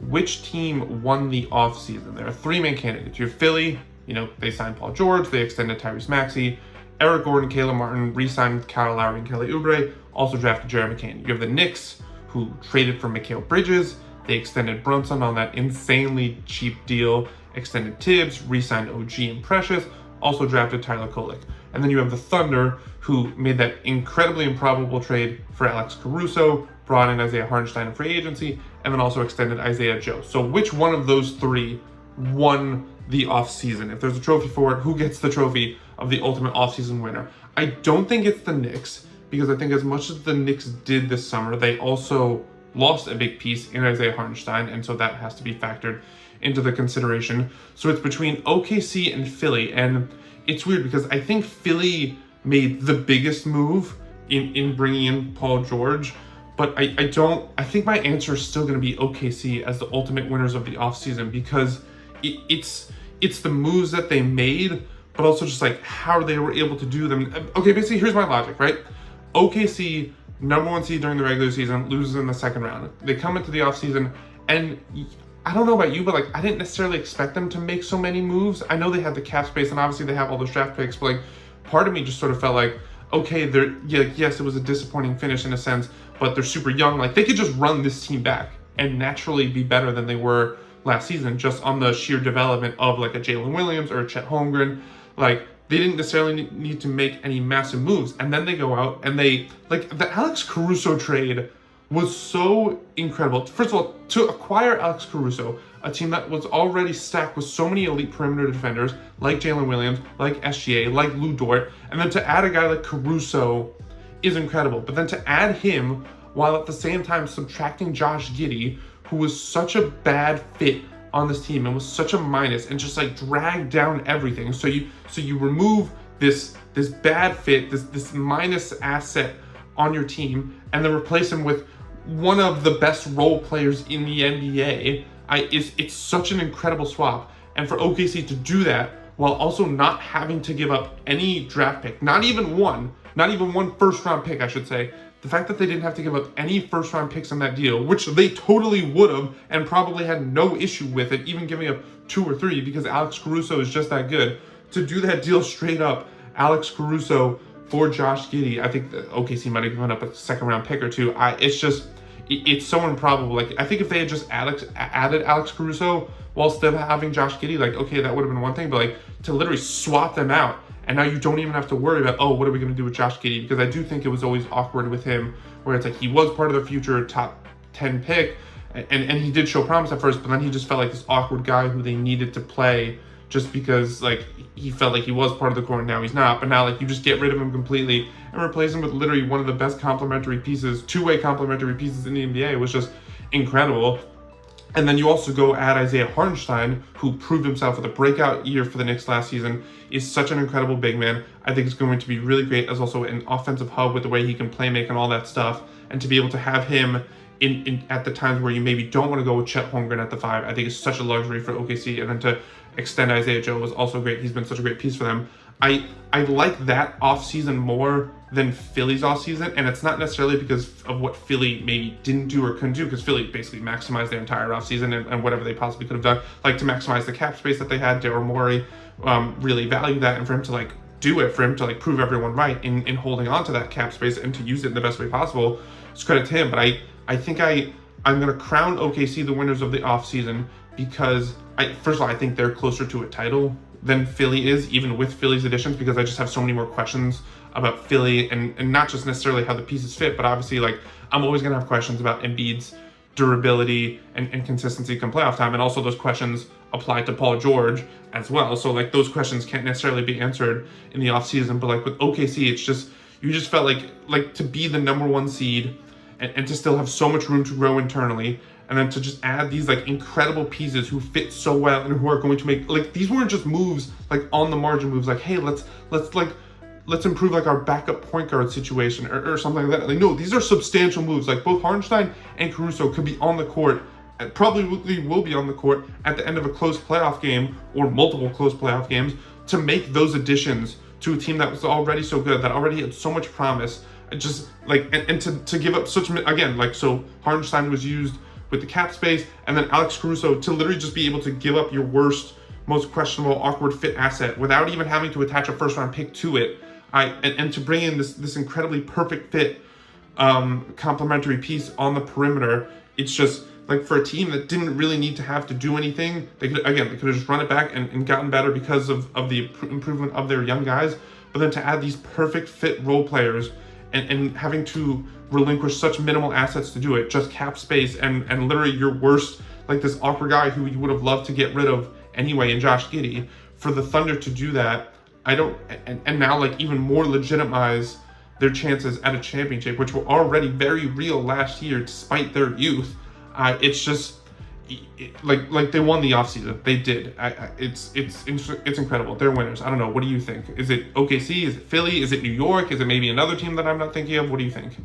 which team won the offseason? There are three main candidates. You have Philly, they signed Paul George, they extended Tyrese Maxey. Eric Gordon, Caleb Martin re-signed Kyle Lowry and Kelly Oubre, also drafted Jared McCain. You have the Knicks, who traded for Mikal Bridges. They extended Brunson on that insanely cheap deal, extended Tibbs, re-signed OG and Precious, also drafted Tyler Kolek. And then you have the Thunder, who made that incredibly improbable trade for Alex Caruso, brought in Isaiah Hartenstein in free agency, and then also extended Isaiah Joe. So which one of those three won the offseason? If there's a trophy for it, who gets the trophy of the ultimate offseason winner? I don't think it's the Knicks, because I think as much as the Knicks did this summer, they also lost a big piece in Isaiah Hartenstein, and so that has to be factored into the consideration. So it's between OKC and Philly, and it's weird because I think Philly made the biggest move in bringing in Paul George, but I think my answer is still going to be OKC as the ultimate winners of the offseason, because it's the moves that they made, but also just like how they were able to do them. Okay, basically here's my logic, right? OKC, number one seed during the regular season, loses in the second round. They come into the offseason, and I don't know about you, but like I didn't necessarily expect them to make so many moves. I know they had the cap space, and obviously they have all those draft picks, but like part of me just sort of felt like, okay, yes, it was a disappointing finish in a sense, but they're super young. Like they could just run this team back and naturally be better than they were last season, just on the sheer development of like a Jalen Williams or a Chet Holmgren. Like they didn't necessarily need to make any massive moves. And then they go out and they, like the Alex Caruso trade was so incredible. First of all, to acquire Alex Caruso, a team that was already stacked with so many elite perimeter defenders, like Jalen Williams, like SGA, like Lou Dort, and then to add a guy like Caruso is incredible. But then to add him while at the same time subtracting Josh Giddey, who was such a bad fit on this team and was such a minus and just like dragged down everything. So you remove this bad fit, this minus asset on your team, and then replace him with one of the best role players in the NBA. It's such an incredible swap. And for OKC to do that while also not having to give up any draft pick, not even one first round pick, I should say. The fact that they didn't have to give up any first round picks on that deal, which they totally would have and probably had no issue with it, even giving up 2 or 3 because Alex Caruso is just that good. To do that deal straight up, Alex Caruso for Josh Giddey, I think the OKC might have given up a second round pick or 2. It's so improbable. Like I think if they had just added Alex Caruso while still having Josh Giddey, like okay, that would have been one thing, but like to literally swap them out. And now you don't even have to worry about, oh, what are we going to do with Josh Giddey? Because I do think it was always awkward with him, where it's like he was part of the future top 10 pick, and he did show promise at first, but then he just felt like this awkward guy who they needed to play just because like he felt like he was part of the core and now he's not. But now like you just get rid of him completely and replace him with literally one of the best complementary pieces, two-way complementary pieces in the NBA. It was just incredible. And then you also go add Isaiah Hartenstein, who proved himself with a breakout year for the Knicks last season, is such an incredible big man. I think it's going to be really great as also an offensive hub with the way he can play make and all that stuff. And to be able to have him in at the times where you maybe don't want to go with Chet Holmgren at the 5, I think is such a luxury for OKC. And then to extend Isaiah Joe was also great. He's been such a great piece for them. I like that offseason more than Philly's offseason, and it's not necessarily because of what Philly maybe didn't do or couldn't do, because Philly basically maximized their entire offseason and whatever they possibly could have done, like to maximize the cap space that they had. Daryl Morey really valued that, and for him to like do it, for him to like prove everyone right in holding on to that cap space and to use it in the best way possible, it's credit to him. But I think I'm going to crown OKC the winners of the offseason because first of all, I think they're closer to a title than Philly is, even with Philly's additions, because I just have so many more questions about Philly and not just necessarily how the pieces fit, but obviously like I'm always going to have questions about Embiid's durability and consistency come playoff time, and also those questions apply to Paul George as well. So like those questions can't necessarily be answered in the offseason, but like with OKC, it's just, you just felt like to be the number 1 seed and to still have so much room to grow internally, and then to just add these like incredible pieces who fit so well and who are going to make, like these weren't just moves like on the margin moves, like hey, let's improve like our backup point guard situation or something like that. Like no, these are substantial moves. Like both Hartenstein and Caruso could be on the court, and probably will be on the court at the end of a close playoff game or multiple close playoff games to make those additions to a team that was already so good, that already had so much promise. Just like and to give up such, again, like so Hartenstein was used with the cap space, and then Alex Caruso to literally just be able to give up your worst, most questionable, awkward fit asset without even having to attach a first-round pick to it, and to bring in this incredibly perfect fit complementary piece on the perimeter. It's just like, for a team that didn't really need to have to do anything, they could have just run it back and gotten better because of the improvement of their young guys. But then to add these perfect fit role players and having to relinquish such minimal assets to do it, just cap space and literally your worst, like this awkward guy who you would have loved to get rid of anyway in Josh Giddey, for the Thunder to do that, and now like even more legitimize their chances at a championship, which were already very real last year despite their youth. It's just like they won the offseason. They did. It's incredible. They're winners. I don't know. What do you think? Is it OKC? Is it Philly? Is it New York? Is it maybe another team that I'm not thinking of? What do you think?